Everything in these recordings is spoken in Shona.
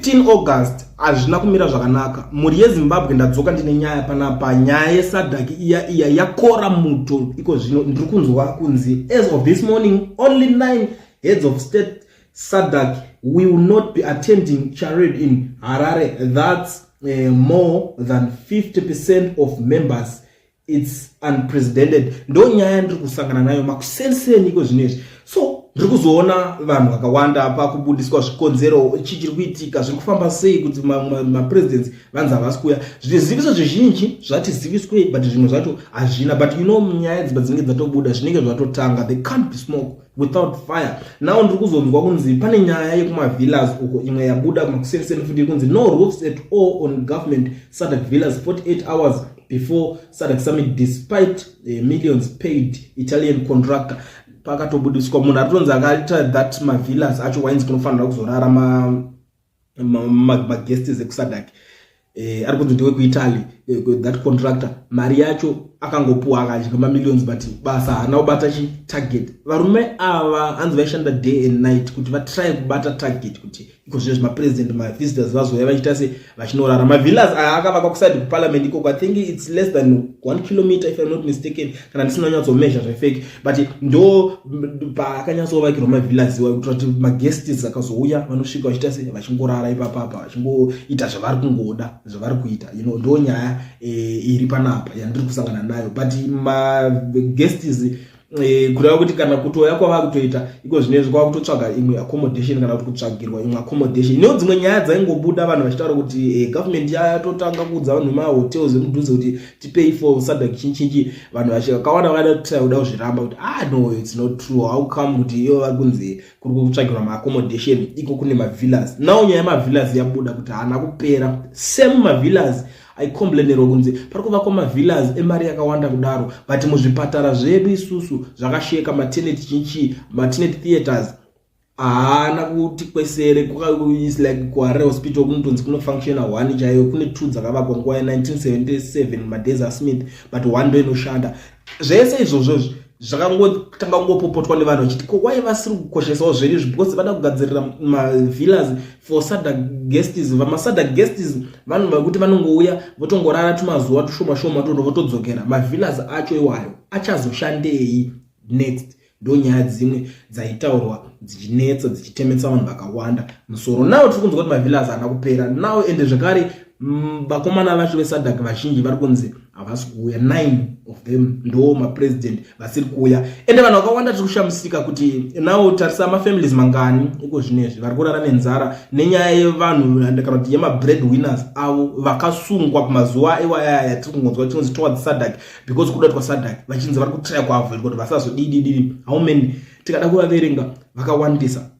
15 August azvina kumira zvakanaka. Muri yeZimbabwe ndadzoka ndine nyaya panapa, nyaya yeSADC iya yakora muto iko zvino ndiri kunzwa kunzi as of this morning only 9 heads of state SADC will not be attending charade in Harare. That's more than 50% of members. It's unprecedented. Ndo nyaya ndiri kusangana nayo makusenseni iko zvinezvi. So ndiri kuzoona vanhu vakawanda apa kubudiswa zvikonzero chichiri kuitika zviri kufamba sei kuti ma-presidents vanzi havasi kuuya. Ziviso zvizhinji zvati ziviswe but zvimwe zvacho hazvina. But you know nyaya dzimba dzinenge dzatobuda zvinenge zvatotanga. They can't be smoke without fire. Now ndiri kuzonzwa kunzi pane nyaya yekumavillas uko imwe yabuda makusenseni futi kunzi no roofs at all on government SADC villas 48 hours before SADC summit despite millions paid Italian contractor. Pakatobudiswa munhu aritonzi akaita that mavillas acho wainzi kunofanira kuzorara maguests ekuSADC ari kunzi ndiwe kuItaly that contractor mari yacho akangopuwa akadya millions but basa hana kubata target. Varume ava hanzi vaishanda day and night kuti vatry kubata target kuti iko zvino mapresident mavisitors vazoya vachita se vachinorara. Mavillas akavakwa kuside kuparliament ikoko. I think it's less than 1 kilometer if I'm not mistaken kana ndisina nyatso measure zvefake but ndo pakanyatsovakirwa mavillas iwa kuti maguests akazouya vanosvika vachita se vachingorara ipapapa vachingoita zvavari kungoda zvavari kuita ndo nyaya iri panapa yandiri kusangana nayo. But maguests kureva kuti kana kutoya kwava kutoita iko zvinezvi kwava kutotsvaga imwe accommodation kana kuti kutsvagirwa imwe accommodation. Ino dzimwe nyaya dzaingobuda vanhu vachitaura kuti government yatotanga kuudza vanhu mahotels emudhunze kuti tipay for SADC chinchi. Vanhu vakawanda vakatira kuda kuzviramba kuti no it's not true. How come kuti iyo vakunzi kuri kutsvagirwa maaccommodation iko kune mavillas. Now nyaya yemavillas yabuda kuti hana kupera. Same mavillas aikombilenerwa kunzi pari kuvakwa mavillas emari yakawanda kudaro but muzvipatara zvedu isusu zvakasheka maternity chinchi maternity theaters haana kuti kwesere is like kuHarare hospital kunotonzi kunofunctiona 1 chaiyo kune 2 dzakavakwa nguva ye1977 madesa Smith but 1 ndo inoshanda. Zvese izvozvo zvakangotanga kungopopotwa nevanhu vachiti ko why vasiri kukoshesawo zveizvi because vada kugadzirira mavillas for SADC guests. VamaSADC guests vanhu vakuti vanongouya votongorara tumazuva tushoma shoma votodzokera. Mavillas acho iwayo achazoshandei next. Ndo nyaya dzimwe dzaitaurwa dzichinetsa dzichitemetsa vanhu vakawanda musoro. Nawo tiri kunzwa kuti mavillas haana kupera nawo ende zvekare vakomana vacho veSADC vazhinji vari kunzi havasi kuuya. 9 of them ndo mapresident vasiri kuuya ende vanhu vakawanda tiri kushamisika kuti nawo tarisa mafamilies mangani iko zvinezvi vari kurara nenzara nenyaya yevanhu kana kuti yemabreadwinners avo vakasungwa kumazuva iwaya yatiri kungonzwa tinonzi towards SADC because kuda kwaSADC vachinzi vari kutraya kuavoid kuti vasazodidididi. How many tikada kuvaverenga vakawandisa.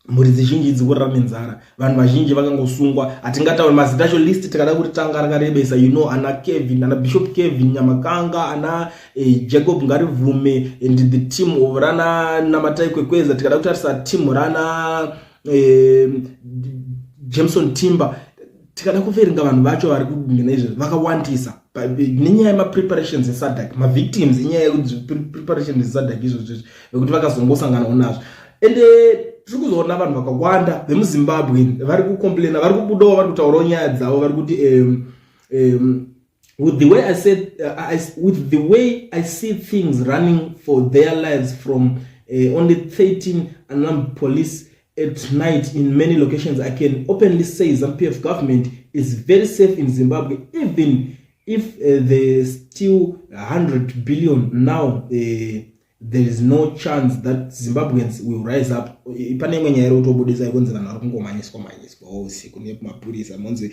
Mhuri zhinji dzikurara nenzara. Vanhu vazhinji vakangosungwa. Hatingatauri mazita acho list tikada kuti tanga rakarebesa. You know ana Kevin, ana Bishop Kevin Nyamakanga, ana Jacob Ngarivume and the team of Rana Namatai Kwekweza. Tikada kuti arisa team Rana Jameson Timber. Tikada kuverenga vanhu vacho vari kudingena izvo vakawandisa. Nenyaya yemapreparations eSADC, mavictims inyaya yepreparations eSADC izvozvo vekuti vakazongosanganawo nazvo. Ende tiri kuzoona vanhu vakawanda vemuZimbabwe vari kukomplaina vari kubudawo vari kutaurawo nyaya dzavo vari kuti with the way I see things running for their lives from only 13 unarmed police at night in many locations, I can openly say ZANU-PF government is very safe in Zimbabwe, even if there's still 100 billion now. There is no chance that Zimbabweans will rise up. Pane imwe nyaya irikutobudisa ikonzi vanhu vari kungomanyiswa usiku nemapurisa monzi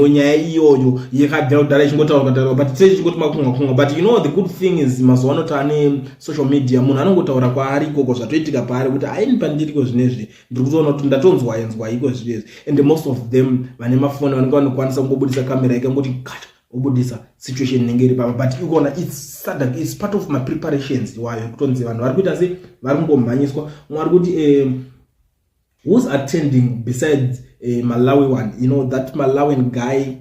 nyaya iyoyo yakabvira kudhara ichingotaurwa but tese ichingoti makunga. But the good thing is mazuva ano taane social media munhu anongotaura kwaari ikoko zvatoitika paari kuti haini pandiriko zvinezvi ndiri kutoona kuti ndatonzwa iko zvinezvi and most of them vane mafoni vanenge vanokwanisa kungobudisa kamera ikangoti kata obudisa situation inenge iri papa. But ikona SADC is part of my preparations iwayo kutonzi vanhu vari kuita sei vari kungomhanyiswa. Mwari kuti who's attending besides Malawi one, that Malawian guy,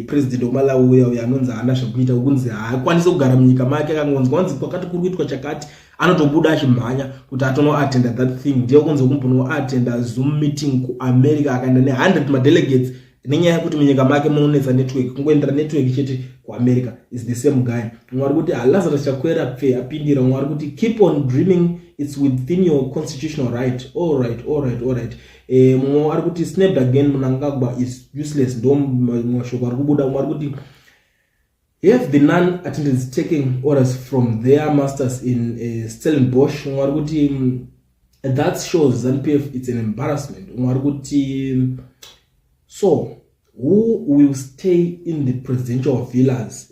president of Malawi uya anonzi haana zvekuita ukunzi haakwanisi kugara munyika make akangonzi kwanzi kwakati kuri kuitwa chakati anotobuda achimhanya kuti atonoatenda that thing. Ndiye kunze kumbonoatenda Zoom meeting kuAmerica akaenda ne100 madelegates nenyaya yekuti munyika make munonetsa network, kungoendera network chete kuAmerica is the same guy. Mwari kuti Lazarus Chakwera pfe apindira, mwari kuti keep on dreaming, it's within your constitutional right. All right. Mwari kuti snapped again Mnangagwa is useless. Ndo mwashoko ari kubuda. Mwari kuti if the non-attendants taking orders from their masters in Stellenbosch, mwari kuti that shows ZANU-PF it's an embarrassment. Mwari kuti so who will stay in the presidential villas?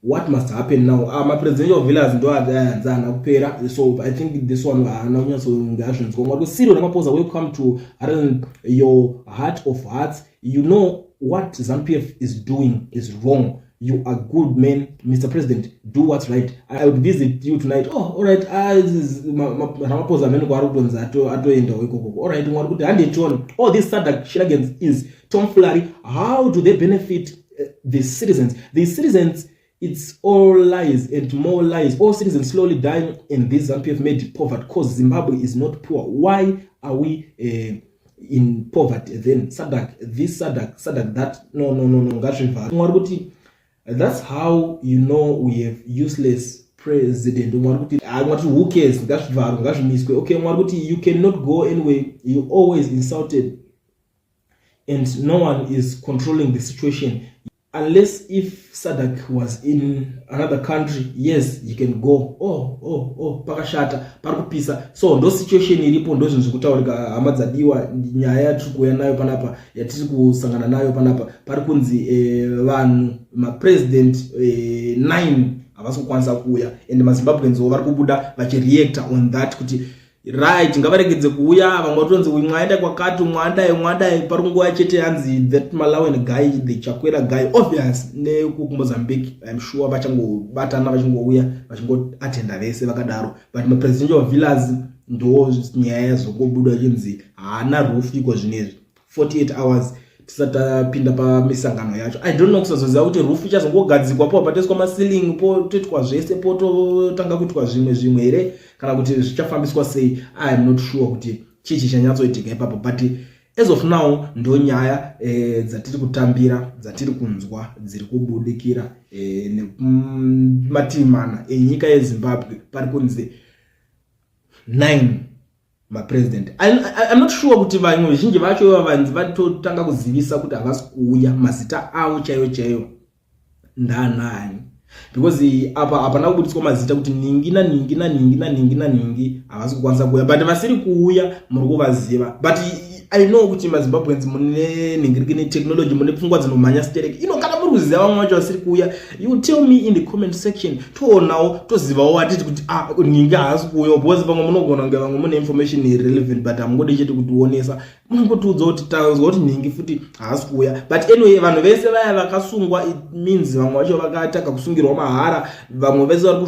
What must happen now? My presidential villas ndo adzana kupera. So I think this one now so engagements. Ngoba Cyril Ramaphosa, welcome to your heart of hearts. You know what ZANU-PF is doing is wrong. You are good man, Mr. President. Do what's right. I would visit you tonight. Oh, all right. Ramaphosa meno kwa rutonza atoenda wekoko. All right. Mwari kuti handechona. All this SADC shenanigans is tomfoolery. How do they benefit the citizens? The citizens, it's all lies and more lies. All citizens slowly dying in this ZANU-PF made poverty because Zimbabwe is not poor. Why are we in poverty? Then SADC, this SADC, that no. Mwari kuti that's how you know we have useless president. I want to who cares? Okay, you cannot go anywhere. You always insulted, and no one is controlling the situation. Unless if SADC was in another country, yes, you can go. Oh, pakashata, parikupisa. So ndo situation iripo ndo zvinzukutaurika hamadzadiwa nyaya tikuya nayo panapa yatiri kusangana nayo panapa parikunzi vanhu president 9 havasi kukwanisa kuuya and maZimbabweans vari kubuda vachireacta on that kuti right ngavaregedze kuuya vamwe vatonzi mwaenda kwakati mwandai pari nguva chete hanzi that Malawian guy the Chakwera guy obvious nekumozambique I'm sure vachangobatana vachingouya vachingoatenda vese vakadaro but mapresidential villas ndo nyaya zokubuda chinzi haana roof iko zvinezvi 48 hours tisatapinda pamisangano yacho. I don't know kusazoziva kuti roof ichazongogadzikwa po pateswa masiling po toitwa zvese po totanga kuitwa zvimwe here kana kuti zvichafambiswa sei. I am not sure kuti chichi chanyatsoitika ipapo but as of now ndo nyaya dzatiri kutambira dzatiri kunzwa dziri kubudikira nemativi mana enyika yeZimbabwe pari kunzi 9 president. I'm not sure kuti vanhu vazhinji vacho vanzi vatotanga kuzivisa kuti havasi kuuya mazita avo chaiyo ndanani because apa hapana kubudziswa mazita kuti ningi havasi kukwanisa kuuya but vasiri kuuya muri kuvaziva but I know kuti maZimbabweans mune ningirikini technology mune pfungwa dzinomhanya stereki kana muri kuziva vamwe vacho vasiri kuuya you tell me in the comment section toonawo tozivawo atiti kuti ningi haasi kuuya because vamwe munogona kunge vamwe mune information irrelevant but hamungodi chete kutionesa munongotiudza kuti taudzwa kuti ningi futi haasi kuuya but anyway vanhu vese vaya vakasungwa it means vamwe vacho vakataka kusungirwa mahara vamwe vese vari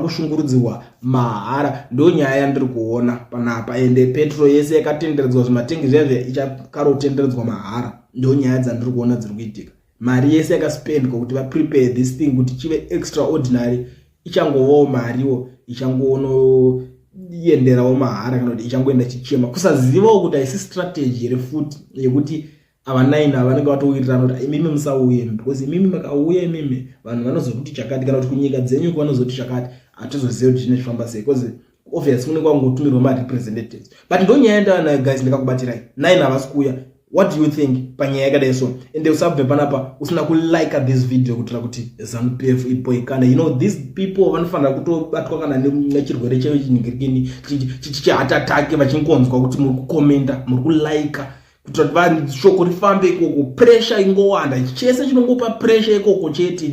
kushungurudzirwa mahara ndo nyaya yandiri kuona panapa ende petrol yese yakatenderedzwa zvimatengi zvazve ichakarotenderedzwa mahara ndo nyaya dzandiri kuona dziri kuitika. Mari yese yakaspend kuti vaprepare this thing kuti chive extraordinary ichangovawo mariwo ichangonoenderawo mahara kana kuti ichangoenda chichema kusazivawo kuti haisi strategy refuti yekuti ava 9 vanenge vatowirirana kuti imimi musauye because imimi makauya imimi vanhu vanozoti chakati kana kuti kunyika dzenyu vanozoti chakati hatizoziva kuti zvinofamba sei because obviously unenge wangotumirwa ma-representatives but ndo nyaya ndana guys ndakakubatirai 9 havasi kuuya. What do you think panyaya yakadai so ende usabve panapa usina kulike this video kutira kuti ZANU-PF ipoikana these people vanofanira kutobatwa kana nechirwere chaicho chiningirikini chichihatatake vachingonzwa kuti muri kukomenda muri kulike kutira kuti shoko rifambe ikoko pressure ingowanda chese chinongopa pressure ikoko chete